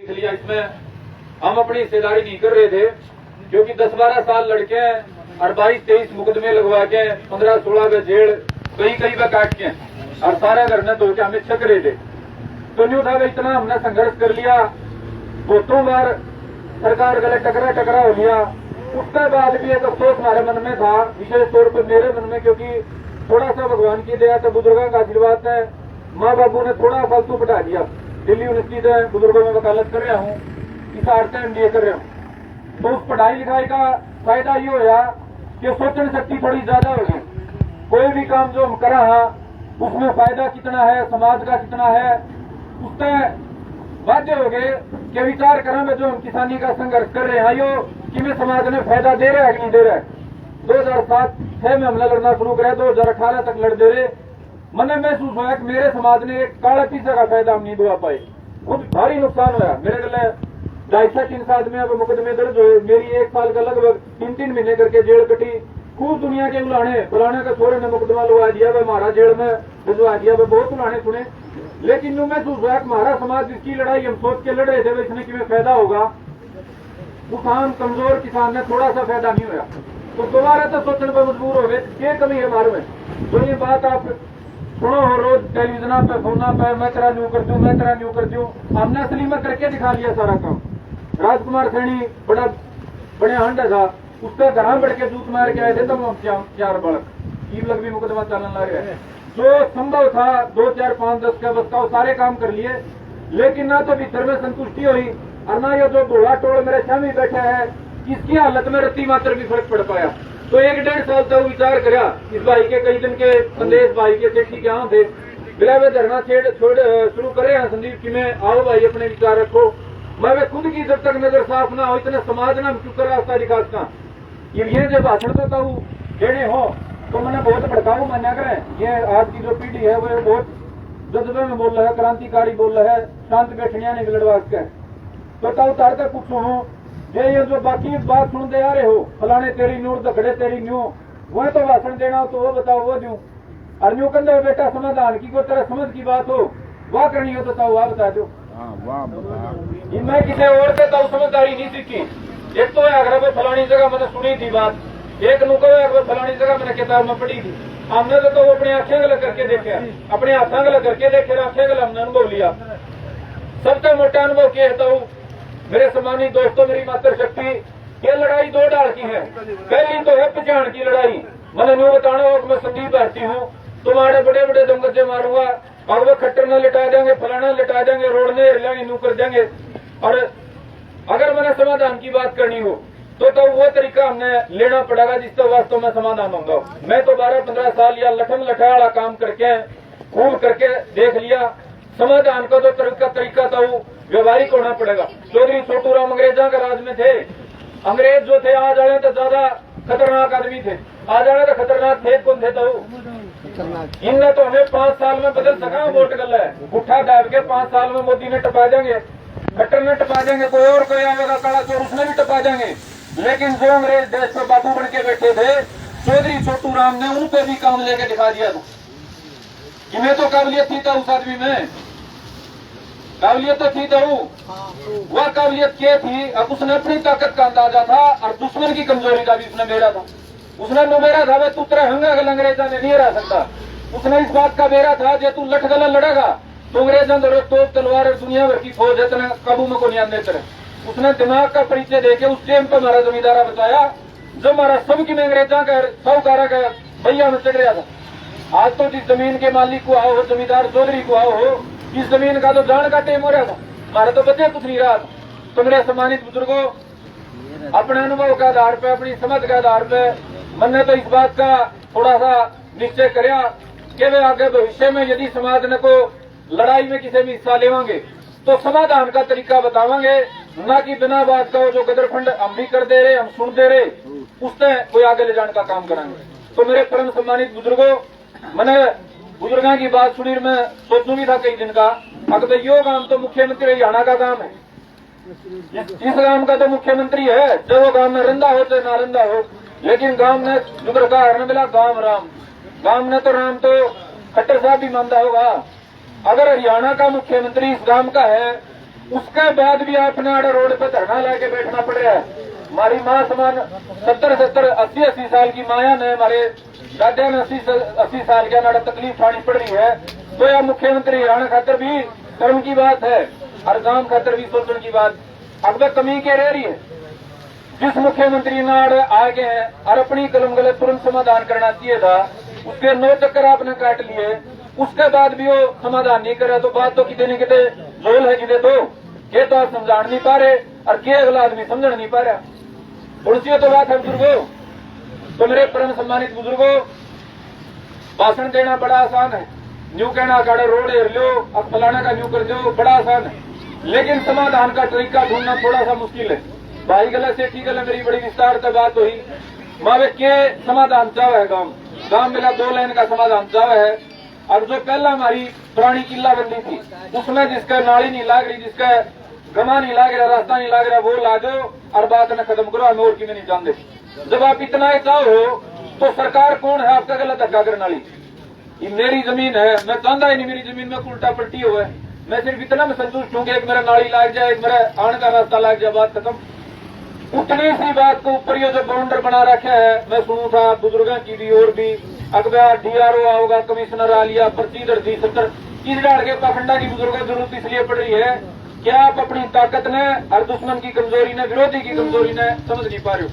इसलिए इसमें हम अपनी हिस्सेदारी नहीं कर रहे थे, क्योंकि 10-12 साल लड़के हैं और 22-23 मुकदमे लगवा के 15-16 में जेल कई में काट के और सारा घर ने धो के हमें छक रहे थे। तो न्यू था इतना हमने संघर्ष कर लिया, बहुतों बार सरकार गले टकरा हो लिया। उसके बाद भी एक अफसोस हमारे मन में था, विशेष तौर पर मेरे मन में, क्योंकि थोड़ा सा भगवान की दया तो बुजुर्गों का आशीर्वाद है, माँ बाबू ने थोड़ा फालतू बढ़ा दिया। दिल्ली यूनिवर्सिटी से बुजुर्गों में वकालत कर रहा हूँ, इस आर्ट से MBA कर रहा हूँ। तो उस पढ़ाई लिखाई का फायदा ये होया कि सोचने शक्ति थोड़ी ज्यादा होगी। कोई भी काम जो हम करा है उसमें फायदा कितना है, समाज का कितना है, उससे बाध्य हो गए कि विचार करें में जो हम किसानी का संघर्ष कर रहे हैं यो कि में समाज ने फायदा दे रहा है कि नहीं दे रहा है। 2007-6 में हमने लड़ना शुरू करा, 2018 तक लड़ते रहे। मैंने महसूस हुआ कि मेरे समाज ने एक काला पीछे का फायदा हम नहीं दुआ पाए, कुछ भारी नुकसान हुआ। मेरे गले 2.5-3 साल में अब मुकदमे दर्ज हुए, मेरी 1 साल का लगभग 3-3 महीने करके जेल कटी। खूब दुनिया के फलाने का छोरे ने मुकदमा लगा दिया, वह हमारा जेल में भिजवा दिया, वह बहुत उलाने सुने। लेकिन यूं महसूस हुआ कि हमारा समाज इसकी लड़ाई हम सोच के लड़ रहे थे इसमें कि फायदा होगा, किसान कमजोर किसान ने थोड़ा सा फायदा नहीं हुआ। तो दोबारा तो सोचने पर मजबूर हो गए क्या कमी है हमारे में। तो ये बात आप सुनो हो रोज टेलीविजन पे फोना पे, मैं तेरा न्यू कर दूं, मैं तेरा न्यू कर दूं। हमने असली में करके दिखा लिया सारा काम। राजकुमार सैनी बड़ा बड़े हंड था, उसका घर बढ़ के जूत मार के आए थे, तब 4 बालक ईब लग भी मुकदमा चलन लग रहे। जो संभव था 2, 4, 5, 10 का बस का सारे काम कर लिए, लेकिन ना तो भीतर में संतुष्टि हुई और ना ये जो घोड़ा टोल मेरे छामी बैठा है इसकी हालत में रत्ती मात्र भी फर्क पड़ पाया। तो 1-1.5 साल तक विचार करा। इस भाई के कई दिन के संदेश भाई के सेठी के यहाँ थे, बिलावे धरना छोड़ शुरू करे हैं संदीप की मैं आओ भाई अपने विचार रखो। मैं वे खुद की जब तक नजर साफ ना हो इतने समाज ना क्यों कर रास्ता दिखास का ये जब भाषण देता हूँ देने हो तो मैंने बहुत भड़काऊ मान्या करें। ये आज की जो पीढ़ी है वो बहुत जज्बे में बोल रहा है, क्रांतिकारी बोल रहा है, शांत बैठनिया नहीं लड़वा के। तो तब तार तक कुछ सुनो, ये जो बाकी बात सुनते आ रहे हो, फलाने तेरी न्यू दखड़े तेरी न्यू, वह तो भाषण देना हो तो वो बताओ वो दूं। और न्यू कंधे बेटा समाधान की कोई तरह समझ की बात हो वह करनी हो तो ताऊ वह बता दो। मैं किसी और से ताऊ समझदारी नहीं सीखी। एक तो अगर फलानी जगह मैंने सुनी थी बात, एक नुको फलानी जगह मैंने किताब में पढ़ी थी। हमने तो अपने आंखें गलत करके देखे, अपने हाथों गलत करके देखे, आंखें गलत हमने अनुभव लिया। सबसे मोटा अनुभव क्या है ताऊ मेरे सम्मानित दोस्तों, मेरी मातृशक्ति, ये लड़ाई 2 ढाल की है। पहली तो है पहचान की लड़ाई। मैंने न्यू बताना हो कि मैं संदीप भारती हूँ, तुम्हारे बड़े बड़े दमगज्जे मारूंगा और वो खट्टर न लिटा देंगे, फलाना लिटा देंगे, रोड ने हिलाएंगे, न्यू कर देंगे। और अगर मैंने समाधान की बात करनी हो तो वो तरीका हमने लेना पड़ेगा जिससे वास्तव में समाधान होगा। मैं तो 12-15 साल या लठन लठा वाला काम करके खूब करके देख लिया। समाधान का जो तरीका था वो व्यवहारिक होना पड़ेगा। चौधरी छोटू राम अंग्रेजों के राज में थे। अंग्रेज जो थे आज आने तो ज्यादा खतरनाक आदमी थे, आज आने तो खतरनाक थे कौन थे तो इनने तो हमें 5 साल में बदल सका। वोट गल है उठा दाब के 5 साल में मोदी ने टपा देंगे, खट्टर ने टपा देंगे, कोई और कोई आएगा काला चोर उसने भी टपा देंगे। लेकिन जो अंग्रेज देश पर बाबू बन के बैठे थे चौधरी छोटू राम ने उन पे भी काम लेके दिखा दिया था। इन्हें तो काबिलियत थी था उस आदमी में, काबिलियत तो थी तो वह काबिलियत क्या थी। अब उसने अपनी ताकत का अंदाजा था और दुश्मन की कमजोरी का भी उसने बेरा था। उसने मेरा था तू तेरा हंगा गल अंग्रेजा ने नहीं रह सकता। उसने इस बात का बेरा था जो तू लठ गला लड़ेगा तो अंग्रेजों तो तोप तलवार दुनिया भर की फौज है तेने काबू में को नहीं आने तेरे। उसने दिमाग का परिचय देके उस टाइम पर हमारा जमींदारा बताया जो हमारा सब की में अंग्रेजा का साहूकारा का भैया में चढ़ रहा था। आज तो जिस जमीन के मालिक को आओ, जमींदार चौधरी को आओ, इस जमीन का तो जान का टाइम हो रहा था, हमारा तो बचे कुछ नहीं रहा। तो मेरे सम्मानित बुजुर्गों, अपने अनुभव के आधार पर, अपनी समझ के आधार पर मैंने तो इस बात का थोड़ा सा निश्चय कराया कि वे आगे भविष्य में यदि समाज ने को लड़ाई में किसी भी हिस्सा लेवांगे तो समाधान का तरीका बतावांगे, ना कि बिना बात का जो गदरफंड हम भी कर दे रहे, हम सुन दे रहे, उससे कोई आगे ले जाने का काम कराएंगे। तो मेरे परम सम्मानित बुजुर्गों, मैंने बुजुर्गों की बात सुनी, मैं सोचू भी था कई दिन का अगर यो काम तो मुख्यमंत्री हरियाणा का काम है, इस गांव का तो मुख्यमंत्री है, जो वो गांव में रंदा हो चाहे ना रंदा हो, लेकिन गांव ने जुगर का हरण मिला गांव राम, गांव ने तो राम तो खट्टर साहब भी मानता होगा। अगर हरियाणा का मुख्यमंत्री इस गांव का है उसके बाद भी आपने आड़े रोड पे धरना लाके बैठना पड़ रहा है। हमारी माँ समान 70 80 साल की माया ने, हमारे दादा ने 80 साल के नाड़ा तकलीफ उठानी पड़ रही है। तो यह मुख्यमंत्री हरियाणा खातर भी कर्म की बात है और गांव खातर भी सोचने की बात। अब वह कमी के रह रही है जिस मुख्यमंत्री नाड़ आगे हैं और अपनी कलम गलत तुरंत समाधान करना चाहिए था, उसके 9 चक्कर आपने काट लिए, उसके बाद भी वो समाधान नहीं करे तो बात तो कितने न कितने जोल है जिन्हें तो ये तो आप समझा नहीं पा रहे और के अगला आदमी समझ नहीं पा रहा। उड़सी तो बात है बुजुर्गो, तो मेरे परम सम्मानित बुजुर्गो, भाषण देना बड़ा आसान है, न्यू कहना गाड़े रोड एर लो, अब फलाना का न्यू कर दो, बड़ा आसान है, लेकिन समाधान का तरीका ढूंढना थोड़ा सा मुश्किल है। भाई गलत से ठीक है, मेरी बड़ी विस्तार से बात हुई, मावे के समाधान चाव है गांव मेरा 2 लाइन का समाधान चाव है। और जो पहला हमारी पुरानी किला बंदी थी उसमें जिसका नाली नहीं लाग रही, जिसका गमा नहीं लाग रहा, रास्ता नहीं लाग रहा, वो ला दो और बात न खत्म करो, हमें और की में नहीं जानते। जब आप इतना ही चाहो तो सरकार कौन है आपका गलत धक्का करने वाली? ये मेरी जमीन है, मैं चाहता ही नहीं मेरी जमीन में उल्टा पलटी हुआ है, मैं सिर्फ इतना में संतुष्ट हूँ कि एक मेरा नाली लाग जाए, एक मेरा आने का रास्ता लाग जाए, बात खत्म। उतनी सी बात को ऊपर ये जो बाउंडर बना रखा है, मैं सुनू था बुजुर्गों की भी और भी, अखबार DRO आओगा, कमिश्नर आ लिया, पर्ची दर्जी 70 इस डाल के पाखंडा की बुजुर्गों की जरूरत इसलिए पड़ रही है कि आप अपनी ताकत ने और दुश्मन की कमजोरी ने, विरोधी की कमजोरी ने समझ नहीं पा रहे हो।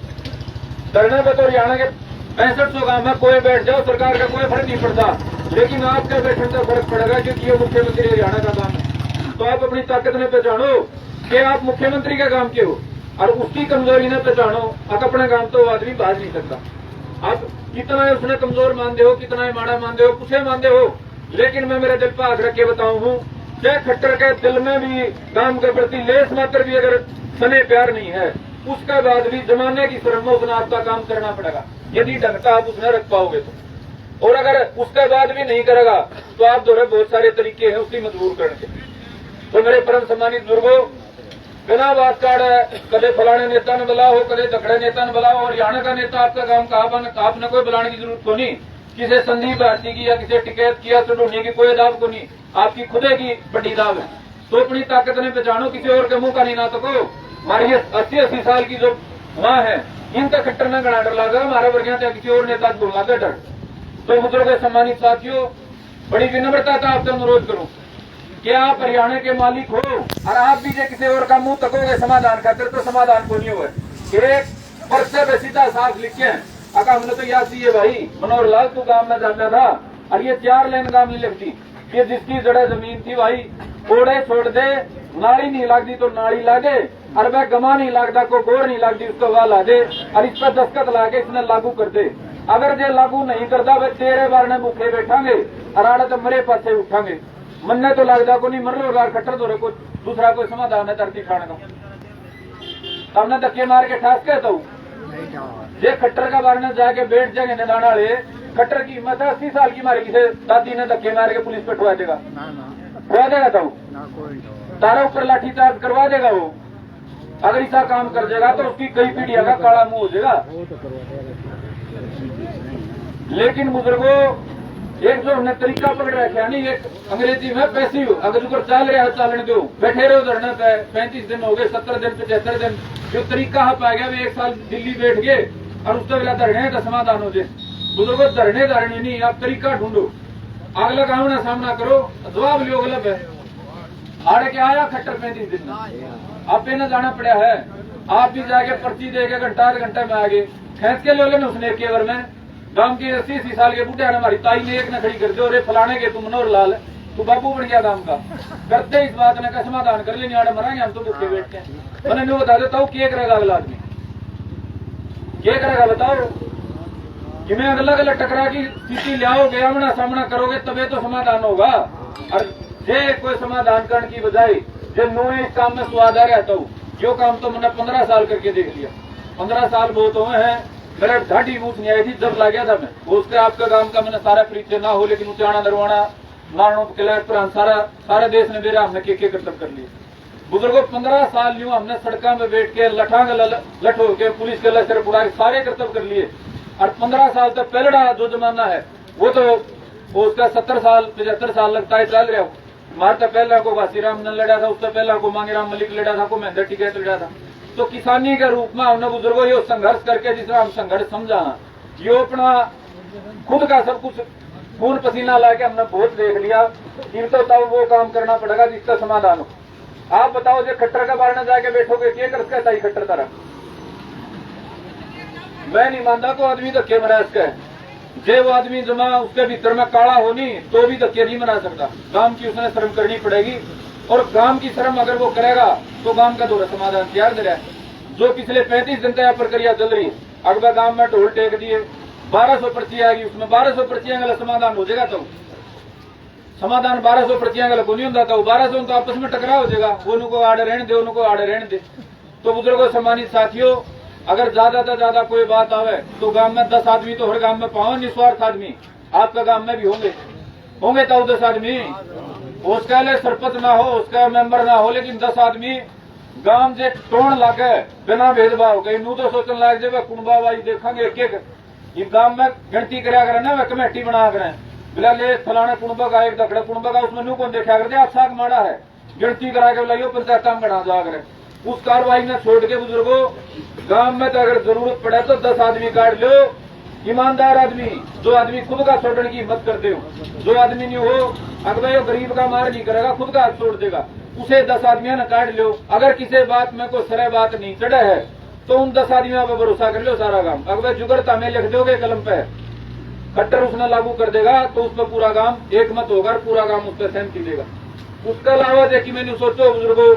धरने पर तो हरियाणा के 6500 गांव में कोई बैठ जाओ, सरकार का कोई फर्क नहीं पड़ता, लेकिन आपके बैठने का फर्क पड़ेगा क्योंकि ये मुख्यमंत्री हरियाणा का काम है। तो आप अपनी ताकत ने पहचानो कि आप मुख्यमंत्री का काम के हो और उसकी कमजोरी ने पहचानो। आप अपने काम तो आदमी बाज नहीं सकता, आप कितना है उसने कमजोर मानते हो, कितना है माड़ा मानते हो, कुछ मानते हो, लेकिन मैं मेरे दिल पर हाथ रख के बताऊं हूं कि खट्टर के दिल में भी काम के प्रति लेस मात्र भी अगर सने प्यार नहीं है, उसके बाद भी जमाने की शर्म में उसने आपका काम करना पड़ेगा यदि ढंगता आप उसने रख पाओगे तो। और अगर उसके बाद भी नहीं करेगा तो आप जो है बहुत सारे तरीके हैं उसकी मजबूर करने के। तो मेरे परम सम्मानित बुजुर्गो, बिना बात काट कदे फलाने नेता ने बुलाओ, कदे दखड़े नेता ने बुलाओ, और हरियाणा का नेता आपका काम कहा आपने कोई बुलाने की जरूरत को नहीं, किसी संदीप भारती की या किसी टिकैत की या ढूंढने की कोई दाव को नहीं, आपकी खुदे की बड़ी दाव है। तो अपनी ताकत ने पहचानो, किसी और के मुंह का नहीं ना सको। हमारी 80 साल की जो माँ है इनका खट्टर न गणा डर लगा, हमारा वर्गिया किसी और नेता को लगा डर। तो बुजुर्ग सम्मानित साथियों, बड़ी विनम्रता का आपसे अनुरोध करूं कि आप हरियाणा के मालिक हो और आप भी जो किसी और का मुंह तकोगे समाधान खातिर तो समाधान को नहीं हुआ। एक पर्चे पे सीधा साफ लिखे अका हमने तो याद दी है भाई मनोहर लाल तू गांव में जाता था और ये 4 लाइन गांव नहीं लगती, ये जिसकी जड़े जमीन थी भाई कोड़े छोड़ दे, नाली नहीं लगती तो नाली लागे, और वह गमा नहीं लगता को गोर नहीं लगती उसको वह ला दे और इस पर दस्तखत ला के इसने लागू कर दे। अगर जे लागू नहीं करता वह तेरे बार ने भूखे बैठांगे और आड़े तो मरे पासे उठांगे। मनने तो लगता को नहीं, मर लो खट्टर तो को दूसरा कोई समाधान है धरती खाने का। हमने धक्के मार के ठास कहता हूँ ये खट्टर का बारे में जाके बैठ जाएंगे निदान वाले, खट्टर की हिम्मत है 80 साल की मारे किसी दादी ने धक्के मार के पुलिस पे ठुआ देगा, ठुआ देगा तो तारा ऊपर लाठी चार्ज करवा देगा वो। अगर ऐसा काम कर जाएगा तो उसकी कई पीढ़ियों का काला मुंह हो जाएगा। लेकिन बुजुर्गो, एक जो हमने तरीका पकड़ रखा है नहीं, एक अंग्रेजी में पैसिव, अगर ऊपर चल रहा है चालन दो, बैठे रहो धरने पे 35 दिन हो गए, 70 दिन 75 दिन, जो तरीका है पाया गया वे 1 साल दिल्ली बैठ गए और उससे अगला धरने का समाधान हो जाए। बुजुर्गो धरने धरने नहीं, आप तरीका ढूंढो, अगला काम ना सामना करो, जवाब लियो गलत है। हाड़ के आया खट्टर 35 दिन आप पे न जाना पड़ा है, आप भी जाके पर्ची दे के घंटा 8 घंटे में आ गए, खेच के लोगे ना उसने एक केवर में गांव के 80 साल के बूढ़े हमारी ताई ने एक न खड़ी कर दो, अरे फलाने के तुम मनोहर लाल तू बाबू बन गया गांव का, करते इस बात ने का समाधान कर लेने आड़े मरांगे हम तो भूखे बैठ के। मैंने नहीं बता देता हूँ क्या करेगा अगला आदमी, क्या करेगा बताओ कि मैं अलग अलग टकरा की स्थिति लाओगे, आमना सामना करोगे तबे तो समाधान होगा। और जे कोई समाधान करने की बजाय जो नो इस काम में स्वाद आ रहता हूँ, जो काम तो मैंने 15 साल करके देख लिया, 15 साल बहुत हुए हैं, मेरा ढाटी बूथ नहीं आई थी जब ला गया था मैं, उसके आपका काम का मैंने सारा परिचय ना हो, लेकिन उचाना नरवाना मारणों किला सारे देश ने मेरा हमने के कर्तव्य कर लिए। बुजुर्गों 15 साल यूं हमने सड़कों में बैठ के लठांग लठ होके पुलिस के लश्कर उड़ा के सारे कर्तव्य कर लिए। और 15 साल तक पहला जो जमाना है वो तो वो उसका 70 साल 75 साल लगता है चल रहा हो, मारता पहला को वासीराम न लड़ा था, उससे पहला को मांगीराम मलिक लड़ा था, को महेंद्र टिकैत लड़ा था। तो किसानी के रूप में हमने बुजुर्गों ये संघर्ष करके जिस तरह हम संघर्ष समझा, ये अपना खुद का सब कुछ खून पसीना लाके हमने बहुत देख लिया। फिर तो तब वो काम करना पड़ेगा जिसका समाधान हो। आप बताओ, जो खट्टर का बारे में जाके बैठोगे, क्या कर कहता है खट्टर तरह? मैं नहीं मानता को आदमी धक्के मरा इसका है। जे वो आदमी जमा उसके भीतर में काला होनी तो भी धक्के नहीं मरा सकता। गांव की उसने शर्म करनी पड़ेगी, और गांव की शर्म अगर वो करेगा तो गांव का दोहरा समाधान तैयार दे रहा है। जो पिछले 35 दिन तक प्रक्रिया चल रही है, अगला गांव में ढोल टेक दिए, 1200 पर्ची आएगी, उसमें 1200 पर्चियां गलत समाधान हो जाएगा। तो समाधान 1200 पर्चियां गलत को नहीं होता, तो 1200 तो आपस में टकराव हो जाएगा। वो उनको आड़े रहने दे, उनको आड़े रहने दे। तो बुजुर्गों सम्मानित साथियों, अगर ज्यादा से ज्यादा कोई बात आवे तो गांव में 10 आदमी तो हर गांव में पाओ, निस्वार्थ आदमी आपका गांव में भी होंगे तो 10 आदमी। उसका लिए सरपंच ना हो, उसका मेंबर ना हो, लेकिन 10 आदमी गांव से टोन लागे बिना भेदभाव कहीं नू तो सोचने लाग जाए कुंबाबाई देखेंगे एक एक। ये गांव में गिनती करा करें ना, वे कमेटी बना करें, बिला ले फलाने कुंबा का एक दखड़ा कुंबा का, उसमें नू कौन देखा करते अच्छा माड़ा है, गिनती करा के बुलाइयो पंचायत में गणा जा करें। उस कार्रवाई में छोड़ के बुजुर्गों, गांव में तो अगर जरूरत पड़े तो 10 आदमी काट लो, ईमानदार आदमी, जो आदमी खुद का छोड़ने की हिम्मत करते हो, जो आदमी नहीं हो अगर वो गरीब का मार नहीं करेगा, खुद का हाथ छोड़ देगा, उसे 10 आदमियों ने काट लो। अगर किसी बात में कोई सरह बात नहीं चढ़े है तो उन 10 आदमियों पर भरोसा कर लो सारा काम। अगर जुगरता में लिख दोगे कलम पे, खट्टर उसने लागू कर देगा तो उस पर पूरा काम एक मत होगा, पूरा काम उस पर सहमति देगा। उसके अलावा देखिए मैंने सोचो बुजुर्गो,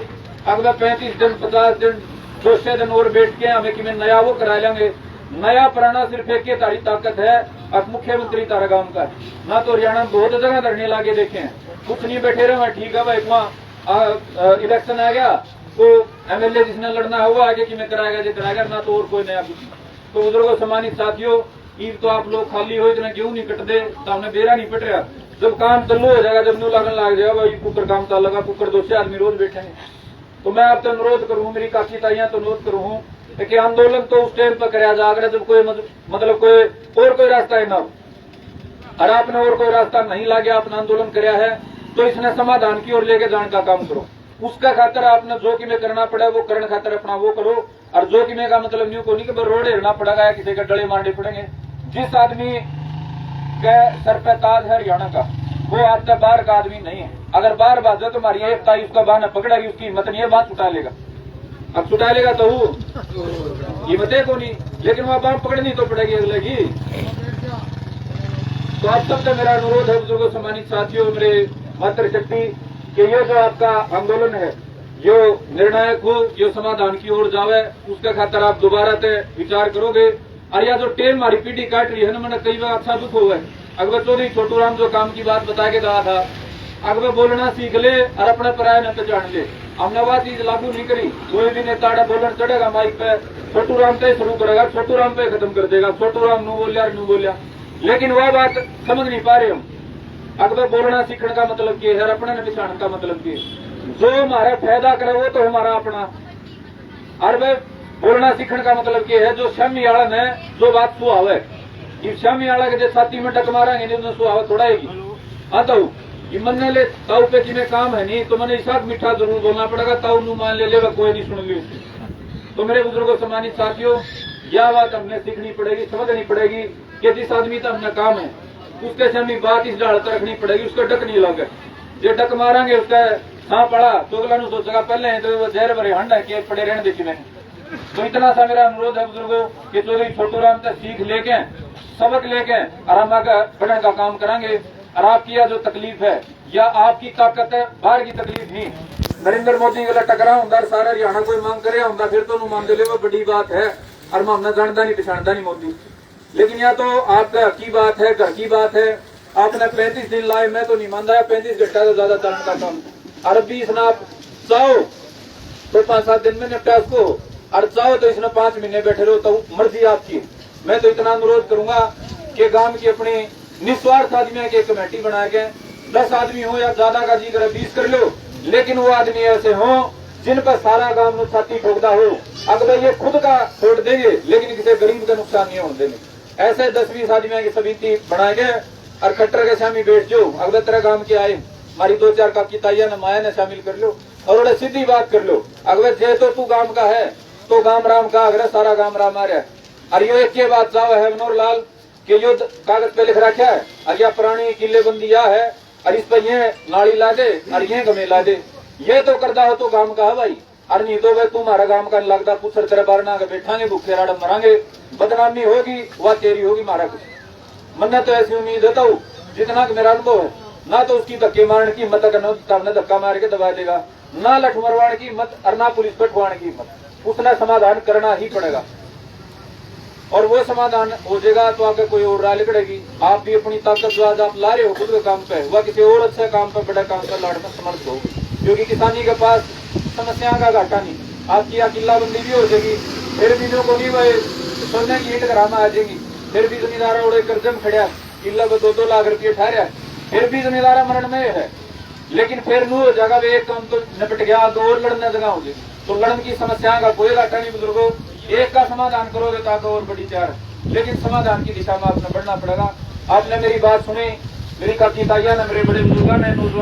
अगला 35 दिन 50 दिन 200 दिन और बैठ के हमें कि मैं नया वो करा लेंगे। नया पुराना सिर्फ एक ही तारी ताकत है, अब मुख्यमंत्री तारा गांव का ना। तो हरियाणा बहुत जगह धरने लागे देखे हैं, कुछ नहीं बैठे रहे, ठीक है भाई वहाँ इलेक्शन आ गया तो एमएलए जिसने लड़ना है वो आगे कि मैं कराएगा जो कराएगा, ना तो और कोई नया कुछ। तो बुजुर्गों सम्मानित साथियों, ईद तो आप लोग खाली हो इतना क्यों नहीं कट दे, तो हमने बेरा नहीं पट रहा। जब काम चालू हो जाएगा, जब न्यू लगन लग जाएगा भाई कुकर काम चल लगा, कुकर 200 आदमी रोज बैठेंगे। तो मैं आपसे अनुरोध करूँ, मेरी काकी ताइयां तो अनुरोध करूँ कि आंदोलन तो उस टाइम पर कराया जाएगा जब कोई मतलब कोई रास्ता है ना हो, और आपने और कोई रास्ता नहीं लागे, आपने आंदोलन कराया है तो इसने समाधान की ओर लेके जाने का काम करो। उसका खातर आपने जो कि में करना पड़े वो करने खातर अपना वो करो, और जो कि में का मतलब न्यू को नहीं कि रोड हिलना पड़ेगा या किसी के डले मारने पड़ेंगे। जिस आदमी के सर पे ताज है हरियाणा का, वो आपका बाहर का आदमी नहीं है। अगर बाहर बात जाए तो हमारी एक ताई उसका बहाना पकड़ेगी, उसकी हिम्मत नहीं है, बात छुटा लेगा। अब छुटा लेगा तो वो हिम्मतें को नहीं, लेकिन वहां बात पकड़नी तो पड़ेगी अगले की। तो आप सबसे मेरा अनुरोध है बुजुर्गों सम्मानित साथियों, मेरे मातृशक्ति, कि ये जो आपका आंदोलन है जो निर्णायक हो, जो समाधान की ओर जावे, उसके खातर आप दोबारा से विचार करोगे। और यह जो टेम हमारी पीढ़ी काट रही है ना, मैंने कई बार अच्छा दुख हुआ है। अकबर चौधरी छोटू राम जो काम की बात बता के कहा था, अकबर बोलना सीख ले और अपने पराये न पहचान ले। हमने वह चीज लागू नहीं करी। कोई भी नेता बोलना चढ़ेगा माइक पे, छोटू राम पे शुरू करेगा, छोटू राम पे खत्म कर देगा, छोटू राम नू बोलिया, लेकिन वह बात समझ नहीं पा रहे हम। अकबर बोलना सीखने का मतलब क्या है, अपने न पहचान का मतलब क्या है। जो हमारा फायदा करे वो तो हमारा अपना, और वह बोलना सीखने का मतलब क्या है, जो शमी आड़न है जो बात सुहावे, ये शमी आड़ा के साथी में टक मारेंगे नहीं सुहावे थोड़ा है। आता हूँ ये मन ले ताऊ पे जिन्हें काम है नहीं, तो मैंने इस साथ मीठा जरूर बोलना पड़ेगा, ताऊ नू मान ले लेगा, कोई नहीं सुन ली। तो मेरे बुजुर्गों सम्मानित साथियों, यह बात हमने सीखनी पड़ेगी, समझनी पड़ेगी कि जिस आदमी का हमने काम है उसके सामने बात इस डाल तक रखनी पड़ेगी, उसका डक नहीं लगे। जो डक मारेंगे उसका हाँ पड़ा तो अगला नु सोचेगा पहले है तो जहर भरे हंड है कि पड़े रहने देखी में। तो इतना सा मेरा अनुरोध है बुजुर्गों कि चौधरी छोटू राम से सीख लेके सबक लेके आराम बढ़ने का काम करेंगे। और आपकी यह जो तकलीफ है या आपकी ताकत है, बाहर की तकलीफ नहीं। नरेंद्र मोदी वाला टकरा होंगे सारा हरियाणा कोई मांग करे होंगे फिर तो मान दे वो बड़ी बात है, और मैं हमने जानता नहीं पछाणता नहीं मोदी। लेकिन यह तो आपका की बात है, घर की बात है। आपने 35 दिन लाए, मैं तो नहीं मानता 35 घंटा तो ज्यादा चलने का काम। और 20 ना आप चाहो तो 5-7 दिन में निपटा उसको, और चाहो तो इसने 5 महीने बैठे रहो, तो मर्जी आपकी। मैं तो इतना अनुरोध करूंगा कि गांव की अपनी निस्वार्थ आदमी की कमेटी बना के 10 आदमी हो या ज्यादा का जी करे 20 कर लो, लेकिन वो आदमी ऐसे हो जिन पर सारा गांव में छाती ठोकता हो। अगर ये खुद का छोड़ देंगे लेकिन किसी गरीब का नुकसान नहीं होने देंगे। ऐसे 10-20 आदमियों की समिति बनाएंगे और खट्टर के सामने बैठ जाओ, अगर तरह गांव के आए हमारी 2-4 काकी ताइया ने माया ने शामिल कर लो और उन्हें सीधी बात कर लो। अगर जे तो तू गांव का है तो गांव राम का, अगर सारा गांव राम आ रहा है। और यो एक बात जाओ है मनोहर लाल कि यो कागज पे लिख रखा है और यह पुरानी किले बंदी या है और इस पर ये नाली ला दे और ये गमे ला दे, ये तो करदा हो तो गांव का है भाई। और नहीं तो वे तुम्हारा गांव का लगता पुत्र तेरे बारना के बैठांगे भूखे राड़ मरांगे, बदनामी होगी वह तेरी होगी मारा कुछ। मन्ने तो ऐसी उम्मीद देता हूँ जितना कि मेरा अनुभव है, ना तो उसकी धक्के मारने की हिम्मत करना धक्का मार के दबा देगा, ना लठ मरवाने की हिम्मत और ना पुलिस पटवाने की हिम्मत, उसने समाधान करना ही पड़ेगा। और वो समाधान हो जाएगा तो आगे कोई और राह निकलेगी। आप भी अपनी ताकत जो आज आप ला रहे हो खुद के काम पे, वह किसी और अच्छे काम पे बड़े काम पर लड़ने समर्थ हो, क्योंकि किसानी के पास समस्या का घाटा नहीं। आपकी यहाँ किल्लाबंदी भी हो जाएगी, फिर भी जो को नहीं वही सोने की ईंट घरामा आ जाएगी, फिर भी जमींदारा उड़े कर्जे में खड़ा, किला को 2-2 लाख रुपये ठहरा, फिर भी जमींदारा मरण में है। लेकिन फिर नू हो जाएगा एक काम तो निपट गया, 2 और लड़ने जगह होगी। तो लड़न की समस्या का कोई घाटा नहीं बुजुर्गो, एक का समाधान करोगे तो और बड़ी चार है, लेकिन समाधान की दिशा में आपने बढ़ना पड़ेगा। आपने मेरी बात सुनी, मेरी काकी ताइया ने, मेरे बड़े बुजुर्गों ने, नौजवान